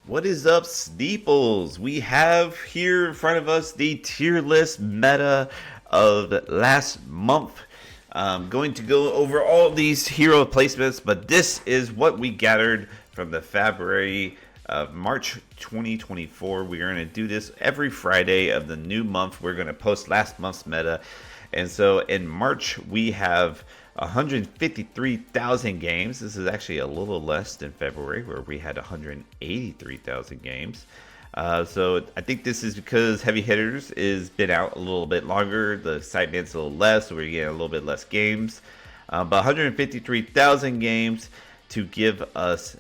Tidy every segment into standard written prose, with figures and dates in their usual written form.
What is up, Steeples? We have here in front of us the tier list meta of last month. I'm going to go over all these hero placements, but this is what we gathered from the Fabrary of March 2024. We're going to do this every Friday of the new month. We're going to post last month's meta. And so in March, we have 153,000 games. This is actually a little less than February, where we had 183,000 games. So I think this is because Heavy Hitters is been out a little bit longer. The side band's a little less, so we're getting a little bit less games. But 153,000 games to give us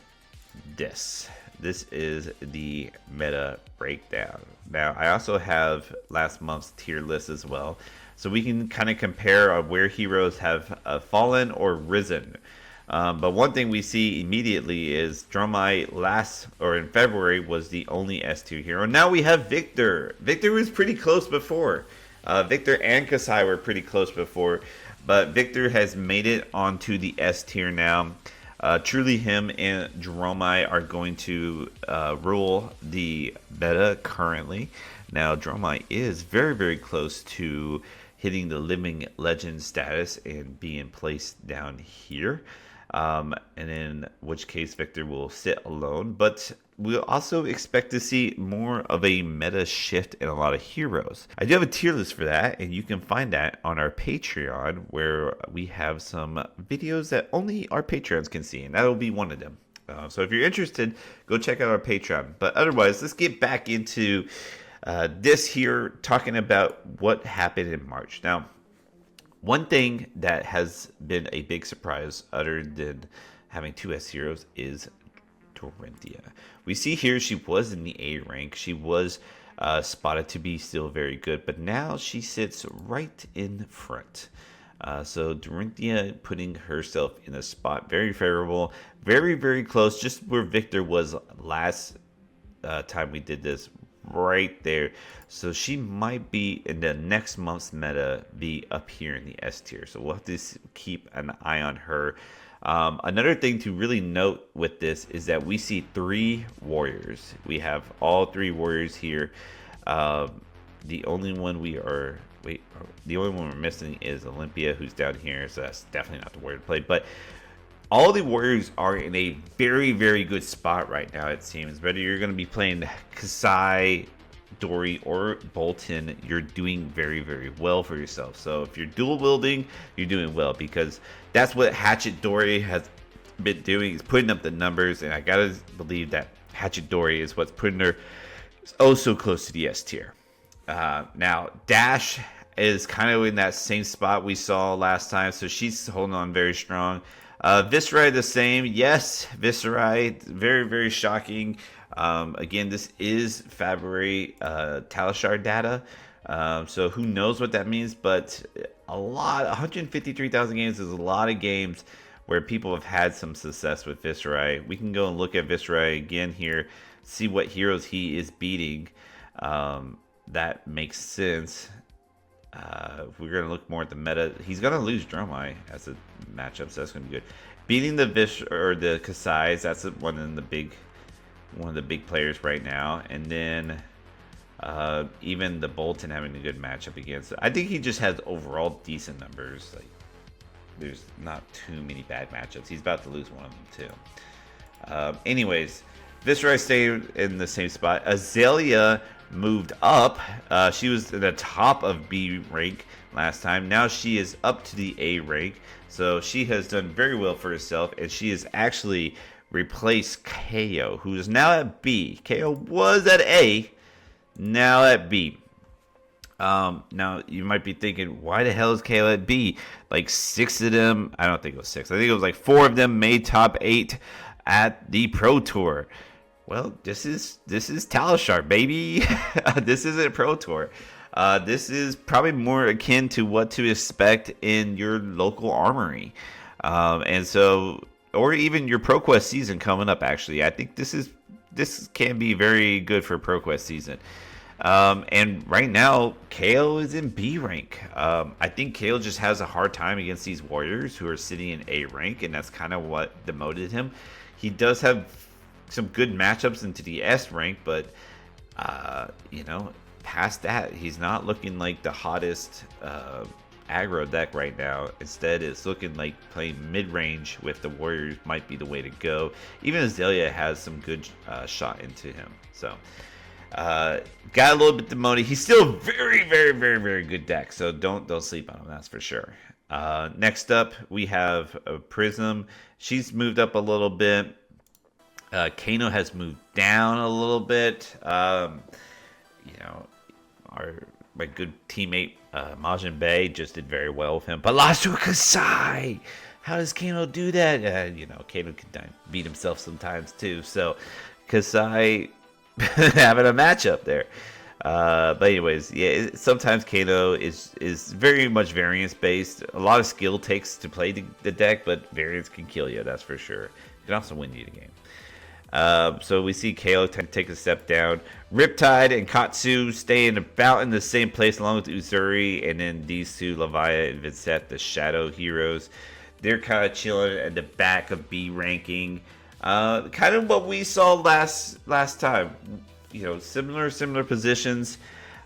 this. This is the meta breakdown. Now, I also have last month's tier list as well. So we can kind of compare where heroes have fallen or risen. But one thing we see immediately is Dromai in February was the only S tier hero. Now we have Victor. Victor was pretty close before. Victor and Kasai were pretty close before. But Victor has made it onto the S tier now. Truly him and Dromai are going to rule the meta currently. Now Dromai is very, very close to hitting the living legend status and being placed down here. And in which case Victor will sit alone. But we'll also expect to see more of a meta shift in a lot of heroes. I do have a tier list for that, and you can find that on our Patreon, where we have some videos that only our Patreons can see, and that'll be one of them. So if you're interested, go check out our Patreon. But otherwise, let's get back into this here, talking about what happened in March. Now, one thing that has been a big surprise, other than having two S heroes, is Dorinthia. We see here she was in the A rank. She was spotted to be still very good, but now she sits right in front. So Dorinthia putting herself in a spot very favorable, very, very close, just where Victor was last time we did this, right there. So she might be in the next month's meta, be up here in the S tier. So we'll have to keep an eye on her. Another thing to really note with this is that we see three warriors. We have all three warriors here. The only one we're missing is Olympia, who's down here. So that's definitely not the warrior to play. But all the warriors are in a very, very good spot right now, it seems. Whether you're going to be playing Kasai, Dory, or Bolton, you're doing very, very well for yourself. So if you're dual wielding, you're doing well, because that's what Hatchet Dory has been doing, is putting up the numbers. And I got to believe that Hatchet Dory is what's putting her oh so close to the S tier. Now, Dash is kind of in that same spot we saw last time. So she's holding on very strong. Viserai the same. Yes, Viserai, very, very shocking. Again, this is Fabrary Talishar data. So who knows what that means, but 153,000 games is a lot of games where people have had some success with Viserai. We can go and look at Viserai again here, see what heroes he is beating. That makes sense. If we're going to look more at the meta, he's going to lose Dromai as a matchup, so that's going to be good. Beating the the Kasais, that's one of the big players right now. And then even the Bolton having a good matchup against. I think he just has overall decent numbers. Like, there's not too many bad matchups. He's about to lose one of them too. Anyways, Viserai stayed in the same spot. Azalea moved up. She was in the top of B rank last time. Now she is up to the A rank. So she has done very well for herself, and she has actually replaced KO, who is now at B. KO was at A, now at B. Now you might be thinking, why the hell is KO at B? Like 6 of them, I don't think it was 6. I think it was like 4 of them made top 8 at the Pro Tour. Well, this is Talishar, baby. This isn't Pro Tour. This is probably more akin to what to expect in your local armory. And so, or even your ProQuest season coming up, actually. I think this can be very good for ProQuest season. And right now, KO is in B rank. I think KO just has a hard time against these warriors who are sitting in A rank, and that's kind of what demoted him. He does have some good matchups into the S rank, but you know, past that, he's not looking like the hottest aggro deck right now. Instead, it's looking like playing mid-range with the Warriors might be the way to go. Even Azalea has some good shot into him. So, got a little bit demoted. He's still very, very, very, very good deck. So don't sleep on him. That's for sure. Next up, we have Prism. She's moved up a little bit. Kano has moved down a little bit. You know, my good teammate Majin Bay just did very well with him. But lost to a Kasai. How does Kano do that? You know, Kano can beat himself sometimes too. So Kasai having a matchup there. But anyways, yeah, sometimes Kano is very much variance based. A lot of skill takes to play the deck, but variance can kill you. That's for sure. It can also win you the game. So we see KO take a step down. Riptide and Katsu staying about in the same place along with Uzuri, and then these two, Leviah and Vincent, the Shadow Heroes. They're kind of chilling at the back of B ranking. Kind of what we saw last time. You know, similar positions.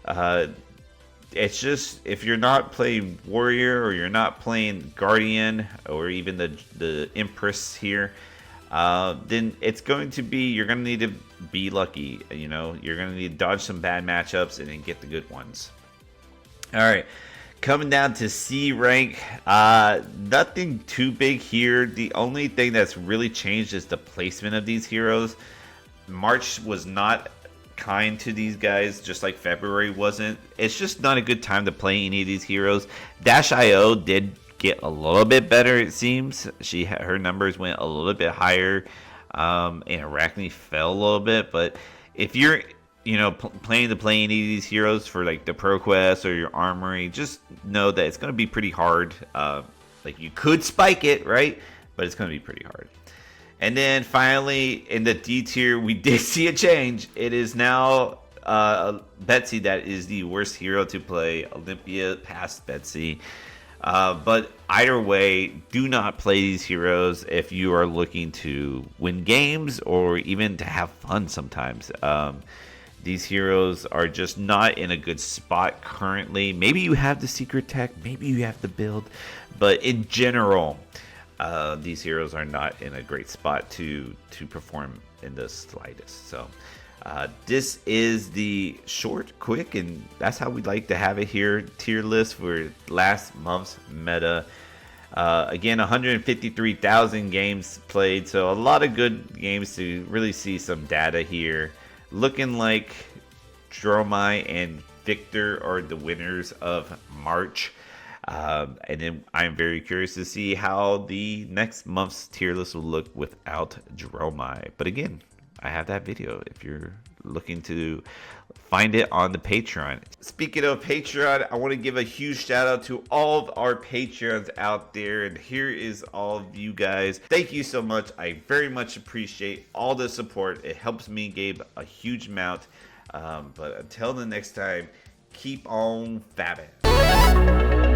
It's just if you're not playing Warrior or you're not playing Guardian or even the Empress here, then it's going to be, you're going to need to be lucky. You know, you're going to need to dodge some bad matchups and then get the good ones. All right, coming down to C rank, nothing too big here. The only thing that's really changed is the placement of these heroes. March was not kind to these guys, just like February wasn't. It's just not a good time to play any of these heroes. Dash.io did get a little bit better, it seems. Her numbers went a little bit higher, and Arachne fell a little bit. But if you're, you know, planning to play any of these heroes for like the Pro Quest or your Armory, just know that it's going to be pretty hard. Like you could spike it, right? But it's going to be pretty hard. And then finally, in the D tier, we did see a change. It is now Betsy that is the worst hero to play. Olympia past Betsy. But either way, do not play these heroes if you are looking to win games or even to have fun sometimes. These heroes are just not in a good spot currently. Maybe you have the secret tech, maybe you have the build, but in general, these heroes are not in a great spot to perform in the slightest. So this is the short, quick, and that's how we'd like to have it here. Tier list for last month's meta. Again, 153,000 games played, so a lot of good games to really see some data here. Looking like Dromai and Victor are the winners of March. And then I'm very curious to see how the next month's tier list will look without Dromai. But again, I have that video if you're looking to find it on the Patreon. Speaking of Patreon, I want to give a huge shout out to all of our Patreons out there. And here is all of you guys. Thank you so much. I very much appreciate all the support. It helps me, Gabe, a huge amount. But until the next time, keep on fabbing.